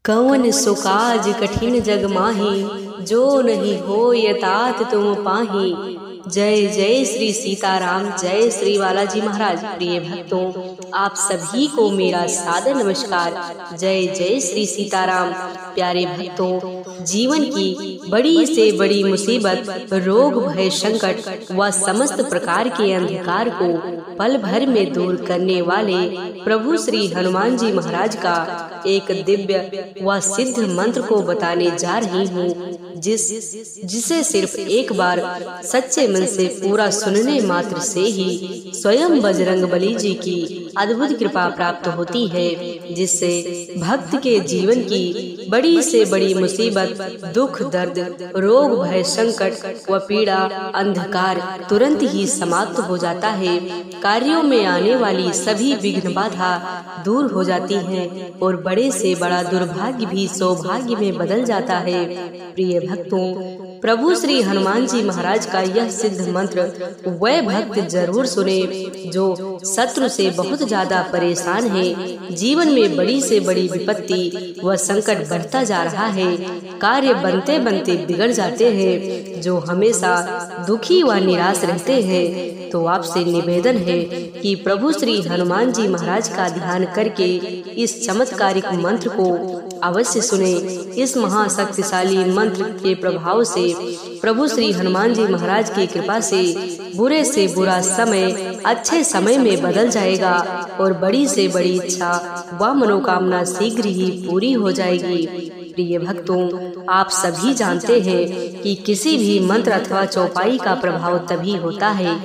कौन सो काज कठिन जग माही, जो नहीं हो यतात तुम पाही। जय जय श्री सीताराम, जय श्री बालाजी महाराज। प्रिय भक्तों, आप सभी को मेरा सादर नमस्कार। जय जय श्री सीताराम। प्यारे भक्तों, जीवन की बड़ी से बड़ी मुसीबत, रोग भय संकट व समस्त प्रकार के अंधकार को पल भर में दूर करने वाले प्रभु श्री हनुमान जी महाराज का एक दिव्य व सिद्ध मंत्र को बताने जा रही हूँ, जिसे सिर्फ एक बार सच्चे मन से पूरा सुनने मात्र से ही स्वयं बजरंगबली जी की अद्भुत कृपा प्राप्त होती है, जिससे भक्त के जीवन की बड़ी से बड़ी मुसीबत, दुख दर्द, रोग भय संकट व पीड़ा, अंधकार तुरंत ही समाप्त हो जाता है। कार्यों में आने वाली सभी विघ्न बाधा दूर हो जाती हैं और बड़े से बड़ा दुर्भाग्य भी सौभाग्य में बदल जाता है। प्रिय भक्तों, प्रभु श्री हनुमान जी महाराज का यह सिद्ध मंत्र वह भक्त जरूर सुने जो शत्रु से बहुत ज्यादा परेशान है, जीवन में बड़ी से बड़ी विपत्ति व संकट बढ़ता जा रहा है, कार्य बनते बनते बिगड़ जाते हैं, जो हमेशा दुखी व निराश रहते हैं। तो आपसे निवेदन है कि प्रभु श्री हनुमान जी महाराज का ध्यान करके इस चमत्कारिक मंत्र को अवश्य सुने। इस महाशक्तिशाली मंत्र के प्रभाव से प्रभु श्री हनुमान जी महाराज की कृपा से बुरे से बुरा समय अच्छे समय में बदल जाएगा और बड़ी से बड़ी इच्छा व मनोकामना शीघ्र ही पूरी हो जाएगी। प्रिय भक्तों, आप सभी जानते हैं कि किसी भी मंत्र अथवा चौपाई का प्रभाव तभी होता है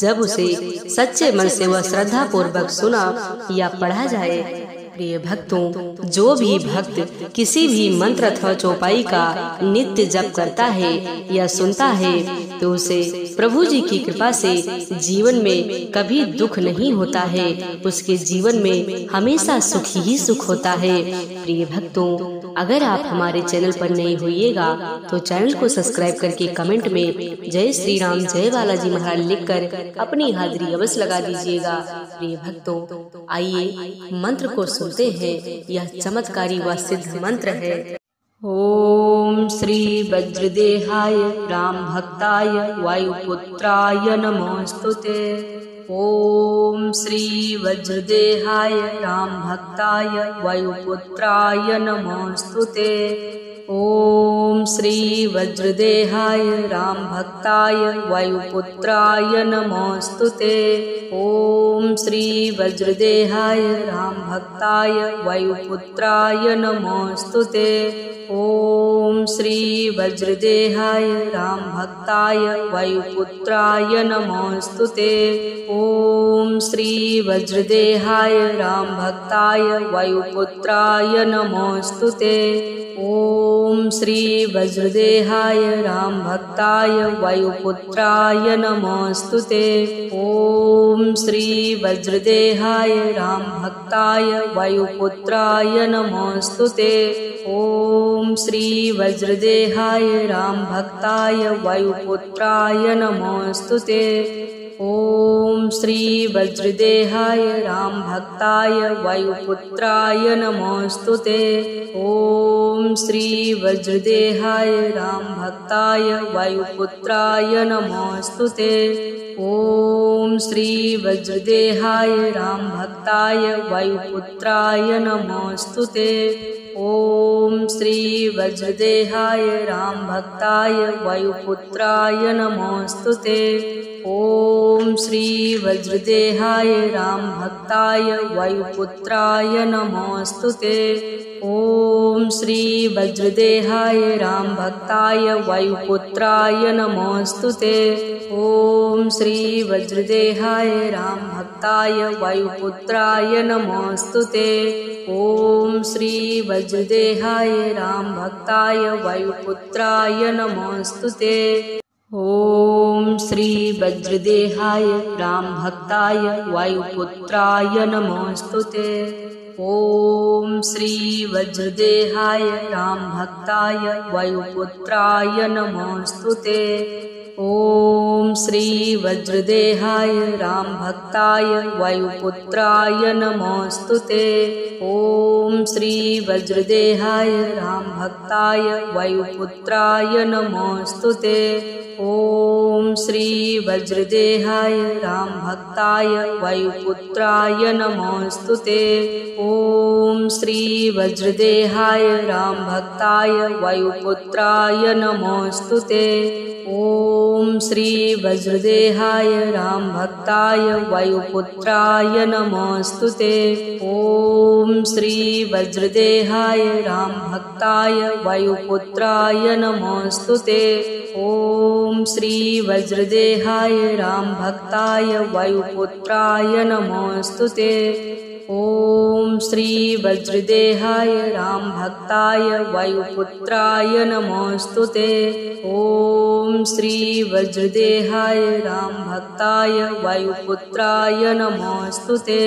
जब उसे सच्चे मन से व श्रद्धा पूर्वक सुना या पढ़ा जाए। प्रिय भक्तों, जो भी भक्त किसी भी मंत्र अथवा चौपाई का नित्य जप करता है या सुनता है तो उसे प्रभु जी की कृपा से जीवन में कभी दुख नहीं होता है, उसके जीवन में हमेशा सुख ही सुख होता है। प्रिय भक्तों, अगर आप हमारे चैनल पर नए होइएगा तो चैनल को सब्सक्राइब करके कमेंट में जय श्री राम, जय बालाजी महाराज लिखकर अपनी हाजिरी अवश्य लगा दीजिएगा। प्रिय भक्तों, आइए मंत्र को सुनते हैं। यह चमत्कारी व सिद्ध मंत्र है। ओम श्री वज्रदेहाय राम भक्ताय वायुपुत्राय नमोस्तुते। ओम श्री वज्रदेहाय राम भक्ताय वायुपुत्राय नमोस्तुते। ओम श्री वज्रदेहाय राम भक्ताय वायुपुत्राय नमोस्तुते। ओम श्री वज्रदेहाय राम भक्ताय वायुपुत्राय नमोस्तुते। ओम श्री वज्रदेहाय राम भक्ताय वायुपुत्राय नमोस्तुते। ओम श्री वज्रदेहाय राम भक्ताय वायुपुत्राय नमोस्तुते। ओम श्री वज्रदेहाय राम भक्ताय वायुपुत्राय नमोस्तुते। ओम श्री वज्रदेहाय राम भक्ताय वायुपुत्राय नमोस्तुते। ओम श्री वज्रदेहाय राम भक्ताय वायुपुत्राय नमोस्तुते। ओम श्री वज्रदेहाय राम भक्ताय वायुपुत्राय नमोस्तुते। ओम श्री वज्रदेहाय राम भक्ताय वायुपुत्राय नमोस्तुते। ओम श्री वज्रदेहाय राम भक्ताय वायुपुत्राय नमोस्तुते। ओम श्री वज्रदेहाय राम भक्ताय वायुपुत्राय नमोस्तुते। ओम श्री वज्रदेहाय राम भक्ताय वायुपुत्राय नमोस्तुते। ओम श्री वज्रदेहाय राम भक्ताय वायुपुत्राय नमोस्तुते। ओम श्री वज्रदेहाय राम भक्ताय वायुपुत्राय नमोस्तुते। ओम श्री वज्रदेहाय राम भक्ताय वायुपुत्राय नमोस्तुते। ओम श्री वज्रदेहाय राम भक्ताय वायुपुत्राय नमोस्तुते। ओम श्री वज्रदेहाय राम भक्ताय वायुपुत्राय नमोस्तुते। ॐ श्री वज्रदेहाय रामभक्ताय वायुपुत्राय नमोऽस्तुते। ॐ श्री वज्रदेहाय रामभक्ताय वायुपुत्राय नमोऽस्तुते। ॐ श्री वज्रदेहाय रामभक्ताय वायुपुत्राय नमोऽस्तुते। ॐ श्री वज्रदेहाय रामभक्ताय वायुपुत्राय नमोऽस्तुते। ॐ श्री वज्रदेहाय रामभक्ताय वायुपुत्राय नमोऽस्तुते। ॐ श्री वज्रदेहाय रामभक्ताय वायुपुत्राय नमोऽस्तुते। ॐ श्री वज्रदेहाय रामभक्ताय वायुपुत्राय नमोऽस्तुते। ॐ श्री वज्रदेहाय रामभक्ताय वायुपुत्राय नमोऽस्तुते। ॐ श्री वज्रदेहाय रामभक्ताय वायुपुत्राय नमोऽस्तुते।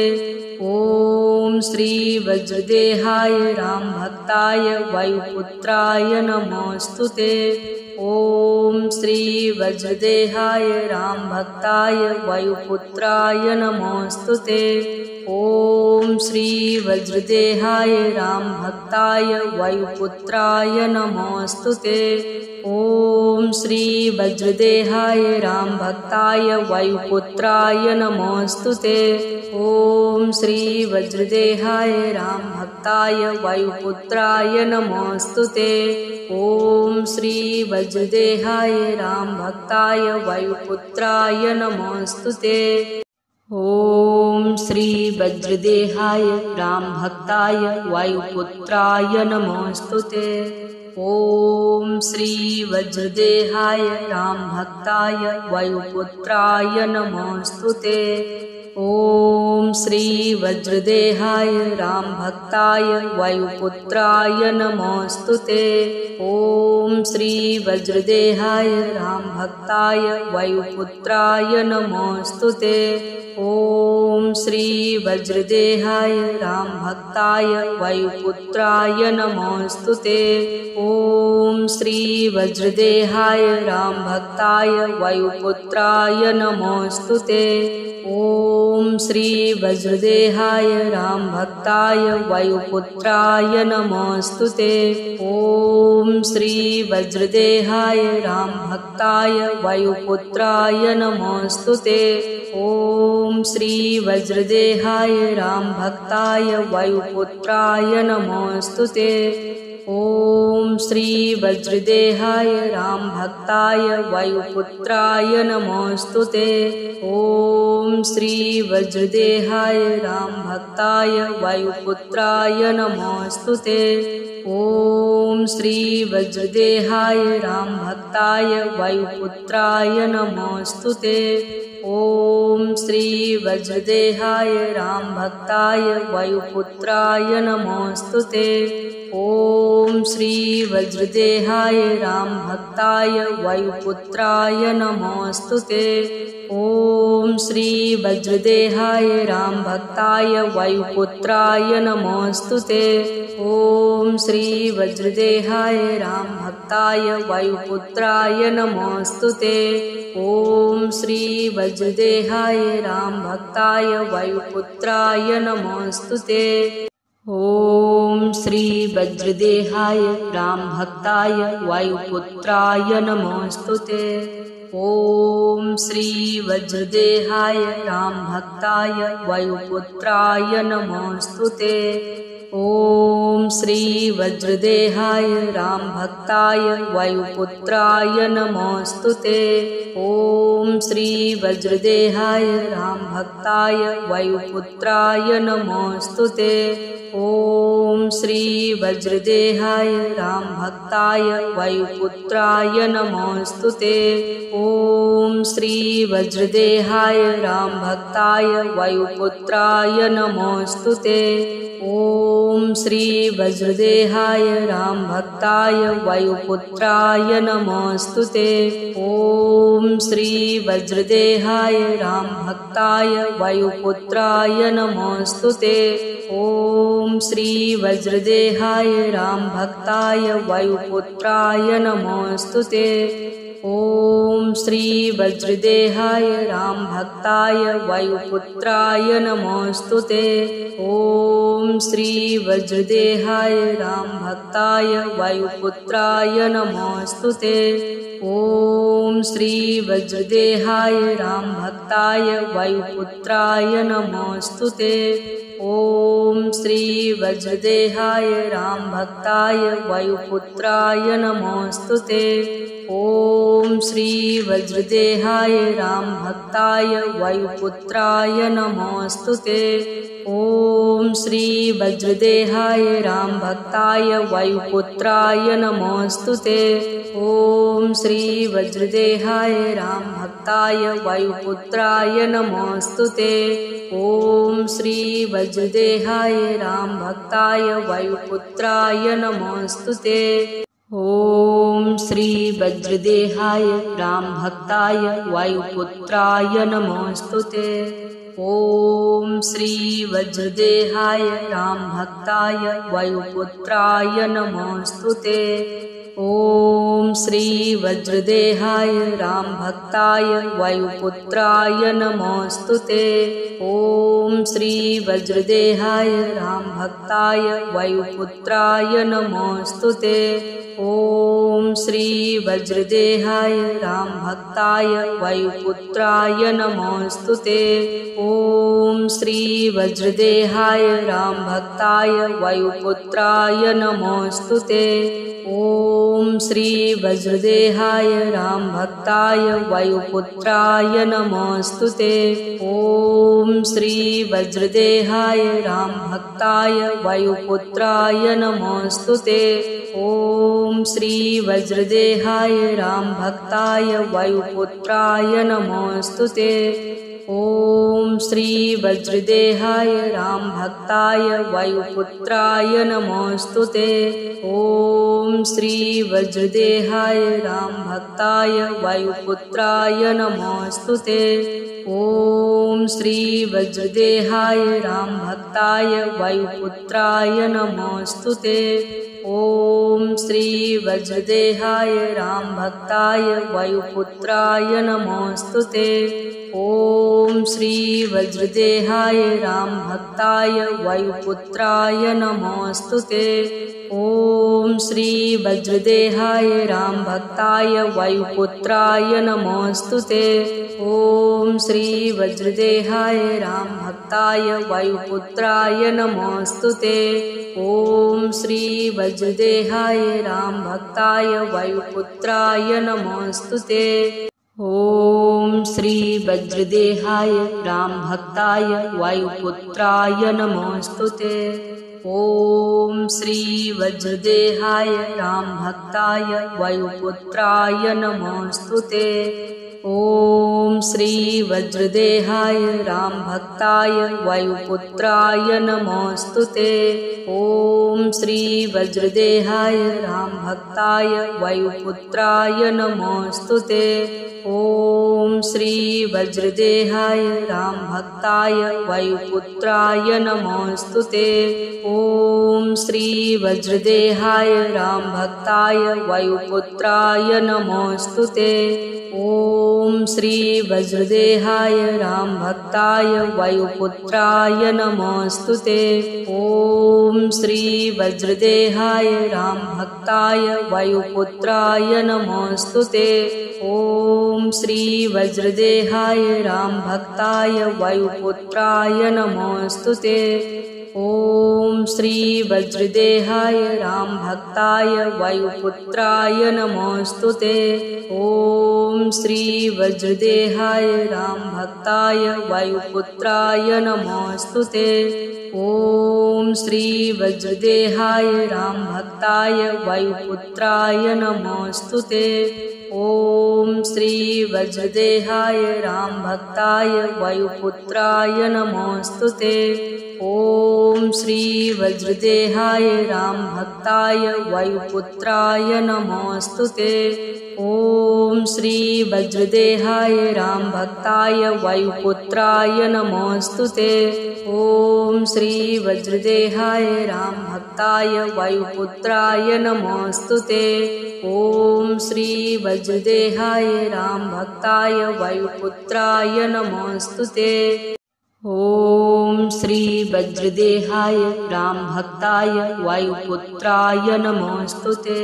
ॐ श्री वज्रदेहाय रामभक्ताय वायुपुत्राय नमोऽस्तुते। ॐ श्री वज्रदेहाय रामभक्ताय वायुपुत्राय नमोऽस्तुते। ॐ श्री वज्रदेहाय रामभक्ताय वायुपुत्राय नमोऽस्तुते। ॐ श्री वज्रदेहाय रामभक्ताय वायुपुत्राय नमोऽस्तुते। ॐ श्री वज्रदेहाय रामभक्ताय वायुपुत्राय नमोऽस्तुते। ॐ श्री वज्रदेहाय रामभक्ताय वायुपुत्राय नमोऽस्तुते। ॐ श्री वज्रदेहाय रामभक्ताय वायुपुत्राय नमोऽस्तुते। ॐ श्री वज्रदेहाय रामभक्ताय वायुपुत्राय नमोऽस्तुते। ॐ श्री वज्रदेहाय रामभक्ताय वायुपुत्राय नमोऽस्तुते। ॐ श्री वज्रदेहाय रामभक्ताय वायुपुत्राय नमोऽस्तुते। ॐ श्री वज्रदेहाय रामभक्ताय वायुपुत्राय नमोऽस्तुते। ॐ श्री वज्रदेहाय रामभक्ताय वायुपुत्राय नमोऽस्तुते। ॐ श्री वज्रदेहाय रामभक्ताय वायुपुत्राय नमोऽस्तुते। ॐ श्री वज्रदेहाय रामभक्ताय वायुपुत्राय नमोऽस्तुते। ॐ श्री वज्रदेहाय रामभक्ताय वायुपुत्राय नमोऽस्तुते। ॐ श्री वज्रदेहाय रामभक्ताय वायुपुत्राय नमोऽस्तुते। ॐ श्री वज्रदेहाय रामभक्ताय वायुपुत्राय नमोऽस्तुते। ॐ श्री वज्रदेहाय रामभक्ताय वायुपुत्राय नमोऽस्तुते। ॐ श्री वज्रदेहाय रामभक्ताय वायुपुत्राय नमोऽस्तुते। ॐ श्री वज्रदेहाय रामभक्ताय वायुपुत्राय नमोऽस्तुते। ॐ श्री वज्रदेहाय रामभक्ताय वायुपुत्राय नमोऽस्तुते। ॐ श्री वज्रदेहाय रामभक्ताय वायुपुत्राय नमोऽस्तुते। ॐ श्री वज्रदेहाय रामभक्ताय वायुपुत्राय नमोऽस्तुते। ॐ श्री वज्रदेहाय रामभक्ताय वायुपुत्राय नमोऽस्तुते। ॐ श्री वज्रदेहाय रामभक्ताय वायुपुत्राय नमोऽस्तुते। ॐ श्री वज्रदेहाय रामभक्ताय वायुपुत्राय नमोऽस्तुते। ॐ श्री वज्रदेहाय रामभक्ताय वायुपुत्राय नमोऽस्तुते। ॐ श्री वज्रदेहाय रामभक्ताय वायुपुत्राय नमोऽस्तुते। ॐ श्री वज्रदेहाय रामभक्ताय वायुपुत्राय नमोऽस्तुते। ॐ श्री वज्रदेहाय रामभक्ताय वायुपुत्राय नमोऽस्तुते। ॐ श्री वज्रदेहाय रामभक्ताय वायुपुत्राय नमोऽस्तुते। ॐ श्री वज्रदेहाय रामभक्ताय वायुपुत्राय नमोऽस्तुते। ॐ श्री वज्रदेहाय रामभक्ताय वायुपुत्राय नमोऽस्तुते। ॐ श्री वज्रदेहाय रामभक्ताय वायुपुत्राय नमोऽस्तुते। ॐ श्री वज्रदेहाय रामभक्ताय वायुपुत्राय नमोऽस्तुते। ॐ श्री वज्रदेहाय रामभक्ताय वायुपुत्राय नमोऽस्तुते। ॐ श्री वज्रदेहाय रामभक्ताय वायुपुत्राय नमोऽस्तुते। ॐ श्री वज्रदेहाय रामभक्ताय वायुपुत्राय नमोऽस्तुते। ॐ श्री वज्रदेहाय रामभक्ताय वायुपुत्राय नमोऽस्तुते। ॐ श्री वज्रदेहाय रामभक्ताय वायुपुत्राय नमोऽस्तुते। ॐ श्री वज्रदेहाय रामभक्ताय वायुपुत्राय नमोऽस्तुते। ॐ श्री वज्रदेहाय रामभक्ताय वायुपुत्राय नमोऽस्तुते। ॐ श्री वज्रदेहाय रामभक्ताय वायुपुत्राय नमोऽस्तुते। ॐ श्री वज्रदेहाय रामभक्ताय वायुपुत्राय नमोऽस्तुते। ॐ श्री वज्रदेहाय रामभक्ताय वायुपुत्राय नमोऽस्तुते। ॐ श्री वज्रदेहाय रामभक्ताय वायुपुत्राय नमोऽस्तुते। ॐ श्री वज्रदेहाय रामभक्ताय वायुपुत्राय नमोऽस्तुते। ॐ श्री वज्रदेहाय रामभक्ताय वायुपुत्राय नमोऽस्तुते। ॐ श्री वज्रदेहाय रामभक्ताय वायुपुत्राय नमोऽस्तुते। ॐ श्री वज्रदेहाय रामभक्ताय वायुपुत्राय नमोऽस्तुते। ॐ श्री वज्रदेहाय रामभक्ताय वायुपुत्राय नमोऽस्तुते। ॐ श्री वज्रदेहाय रामभक्ताय वायुपुत्राय नमोऽस्तुते। ॐ श्री वज्रदेहाय रामभक्ताय वायुपुत्राय नमोऽस्तुते। ॐ श्री वज्रदेहाय रामभक्ताय वायुपुत्राय नमोऽस्तुते। ॐ श्री वज्रदेहाय रामभक्ताय वायुपुत्राय नमोऽस्तुते। ॐ श्री वज्रदेहाय रामभक्ताय वायुपुत्राय नमोऽस्तुते। ॐ श्री वज्रदेहाय रामभक्ताय वायुपुत्राय नमोऽस्तुते। ॐ श्री वज्रदेहाय रामभक्ताय वायुपुत्राय नमोऽस्तुते। ॐ श्री वज्रदेहाय रामभक्ताय वायुपुत्राय नमोऽस्तुते। ॐ श्री वज्रदेहाय रामभक्ताय वायुपुत्राय नमोऽस्तुते। ॐ श्री वज्रदेहाय रामभक्ताय वायुपुत्राय नमोऽस्तुते। ॐ श्री वज्रदेहाय रामभक्ताय वायुपुत्राय नमोऽस्तुते। ॐ श्री वज्रदेहाय रामभक्ताय वायुपुत्राय नमोऽस्तुते। ॐ श्री वज्रदेहाय रामभक्ताय वायुपुत्राय नमोऽस्तुते। ॐ श्री वज्रदेहाय रामभक्ताय वायुपुत्राय नमोऽस्तुते। ॐ श्री वज्रदेहाय रामभक्ताय वायुपुत्राय नमोऽस्तुते। ॐ श्री वज्रदेहाय रामभक्ताय वायुपुत्राय नमोऽस्तुते। ॐ श्री वज्रदेहाय रामभक्ताय वायुपुत्राय नमोऽस्तुते। ॐ श्री वज्रदेहाय रामभक्ताय वायुपुत्राय नमोऽस्तुते। ॐ श्री वज्रदेहाय रामभक्ताय वायुपुत्राय नमोऽस्तुते। ॐ श्री वज्रदेहाय रामभक्ताय वायुपुत्राय नमोऽस्तुते। ॐ श्री वज्रदेहाय रामभक्ताय वायुपुत्राय नमोऽस्तुते। ॐ श्री वज्रदेहाय रामभक्ताय वायुपुत्राय नमोऽस्तुते। ॐ श्री वज्रदेहाय रामभक्ताय वायुपुत्राय नमोऽस्तुते। ॐ श्री वज्रदेहाय रामभक्ताय वायुपुत्राय नमोऽस्तुते।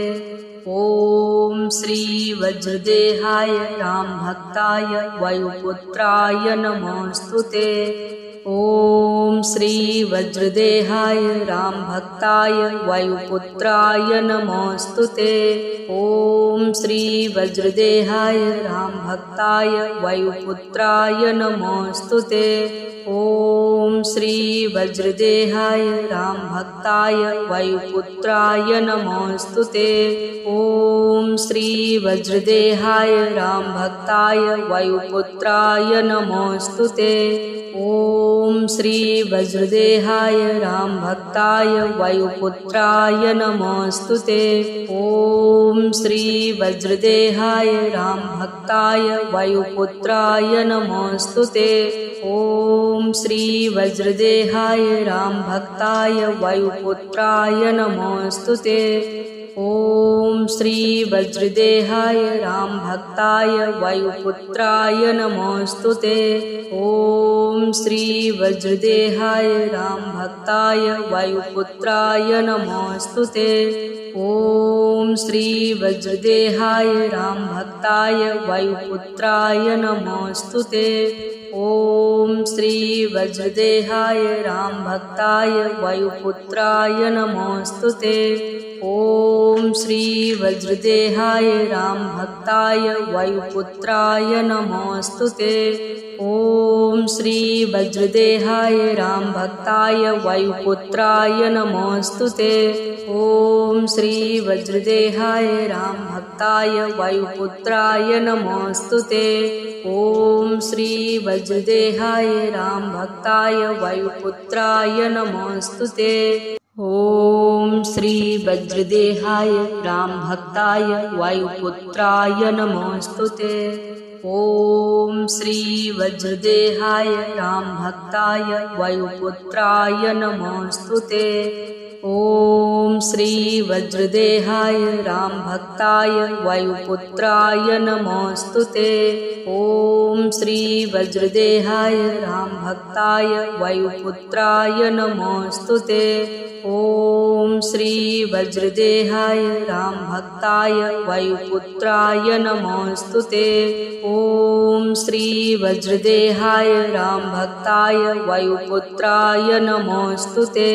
ॐ श्री वज्रदेहाय रामभक्ताय वायुपुत्राय नमोऽस्तुते। ॐ श्री वज्रदेहाय रामभक्ताय वायुपुत्राय नमोऽस्तुते। ॐ श्री वज्रदेहाय रामभक्ताय वायुपुत्राय नमोऽस्तुते। ॐ श्री वज्रदेहाय रामभक्ताय वायुपुत्राय नमोऽस्तुते। ॐ श्री वज्रदेहाय रामभक्ताय वायुपुत्राय नमोऽस्तुते। ॐ श्री वज्रदेहाय रामभक्ताय वायुपुत्राय नमोऽस्तुते। ॐ श्री वज्रदेहाय रामभक्ताय वायुपुत्राय नमोऽस्तुते। ॐ श्री वज्रदेहाय रामभक्ताय वायुपुत्राय नमोऽस्तुते। ॐ श्री वज्रदेहाय रामभक्ताय वायुपुत्राय नमोऽस्तुते। ॐ श्री वज्रदेहाय रामभक्ताय वायुपुत्राय नमोऽस्तुते। ॐ श्री वज्रदेहाय रामभक्ताय वायुपुत्राय नमोऽस्तुते। ॐ श्री वज्रदेहाय रामभक्ताय वायुपुत्राय नमोऽस्तुते। ॐ श्री वज्रदेहाय रामभक्ताय वायुपुत्राय नमोऽस्तुते। ॐ श्री वज्रदेहाय रामभक्ताय वायुपुत्राय नमोऽस्तुते। ॐ श्री वज्रदेहाय रामभक्ताय वायुपुत्राय नमोऽस्तुते। ॐ श्री वज्रदेहाय रामभक्ताय वायुपुत्राय नमोऽस्तुते। ॐ श्री वज्रदेहाय रामभक्ताय वायुपुत्राय नमोऽस्तुते। ॐ श्री वज्रदेहाय रामभक्ताय वायुपुत्राय नमोऽस्तुते। ॐ श्री वज्रदेहाय रामभक्ताय वायुपुत्राय नमोऽस्तुते। ॐ श्री वज्रदेहाय रामभक्ताय वायुपुत्राय नमोऽस्तुते। ॐ श्री वज्रदेहाय रामभक्ताय वायुपुत्राय नमोऽस्तुते। ॐ श्री वज्रदेहाय रामभक्ताय वायुपुत्राय नमोऽस्तुते।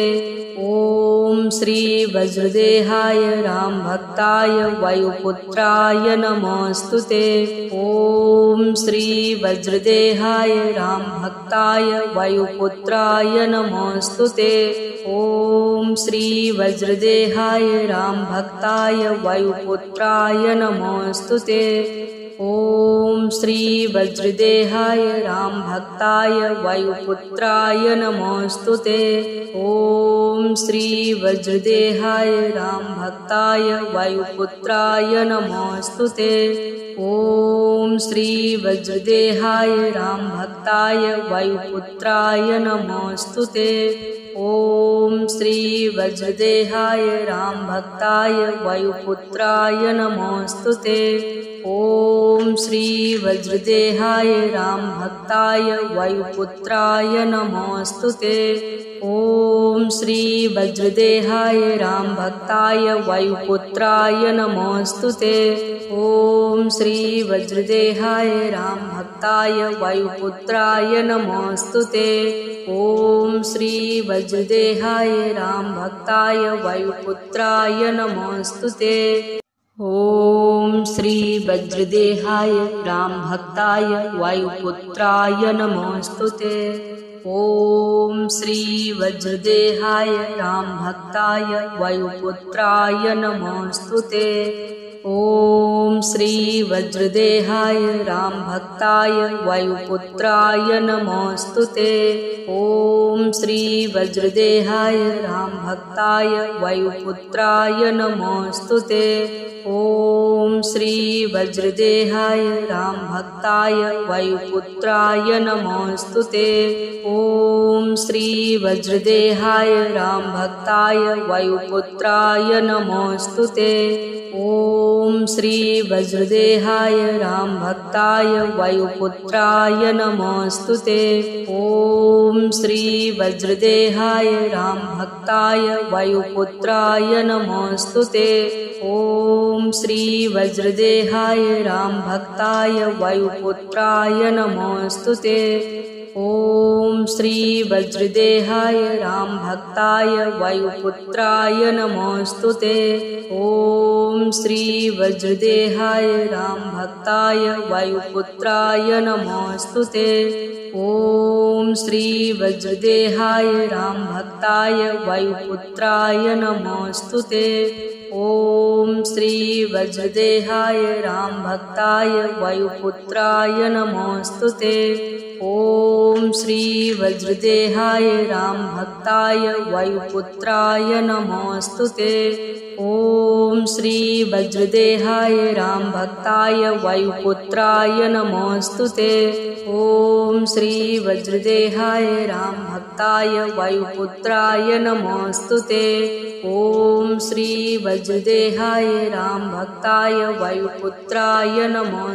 ॐ श्री वज्रदेहाय रामभक्ताय वायुपुत्राय नमोऽस्तुते। ॐ श्री वज्रदेहाय रामभक्ताय वायुपुत्राय नमोऽस्तुते। ॐ श्री वज्रदेहाय रामभक्ताय वायुपुत्राय नमोऽस्तुते। ॐ श्री वज्रदेहाय रामभक्ताय वायुपुत्राय नमोऽस्तुते। ॐ श्री वज्रदेहाय रामभक्ताय वायुपुत्राय नमोऽस्तुते। ॐ श्री वज्रदेहाय रामभक्ताय वायुपुत्राय नमोऽस्तुते। ॐ श्री वज्रदेहाय रामभक्ताय वायुपुत्राय नमोऽस्तुते। ॐ श्री वज्रदेहाय रामभक्ताय वायुपुत्राय नमोऽस्तुते। ॐ श्री वज्रदेहाय रामभक्ताय वायुपुत्राय नमोऽस्तुते। ॐ श्री वज्रदेहाय रामभक्ताय वायुपुत्राय नमोऽस्तुते। ॐ श्री वज्रदेहाय रामभक्ताय वायुपुत्राय नमोऽस्तुते। ॐ श्री वज्रदेहाय रामभक्ताय वायुपुत्राय नमोऽस्तुते। ॐ श्री वज्रदेहाय रामभक्ताय वायुपुत्राय नमोऽस्तुते। ॐ श्री वज्रदेहाय रामभक्ताय वायुपुत्राय नमोस्तुते। ॐ श्री वज्रदेहाय रामभक्ताय वायुपुत्राय नमोस्तुते। ॐ श्री वज्रदेहाय रामभक्ताय वायुपुत्राय नमोस्तुते। ॐ श्री वज्रदेहाय रामभक्ताय वायुपुत्राय नमोस्तुते। ॐ श्री वज्रदेहाय रामभक्ताय वायुपुत्राय नमोस्तुते। ॐ श्री वज्रदेहाय रामभक्ताय वायुपुत्राय नमोस्तुते। ॐ श्री वज्रदेहाय रामभक्ताय वायुपुत्राय नमोस्तुते। ॐ श्री वज्रदेहाय रामभक्ताय वायुपुत्राय नमोस्तुते। ॐ श्री वज्रदेहाय रामभक्ताय वायुपुत्राय नमोस्तुते। ॐ श्री वज्रदेहाय रामभक्ताय वायुपुत्राय नमोस्तुते। ॐ श्री वज्रदेहाय रामभक्ताय वायुपुत्राय नमोस्तुते। ॐ श्री वज्रदेहाय रामभक्ताय वायुपुत्राय नमोस्तुते। ॐ श्री वज्रदेहाय रामभक्ताय वायुपुत्राय नमोस्तुते। ॐ श्री वज्रदेहाय रामभक्ताय वायुपुत्राय नमोस्तुते। ॐ श्री वज्रदेहाय रामभक्ताय वायुपुत्राय नमो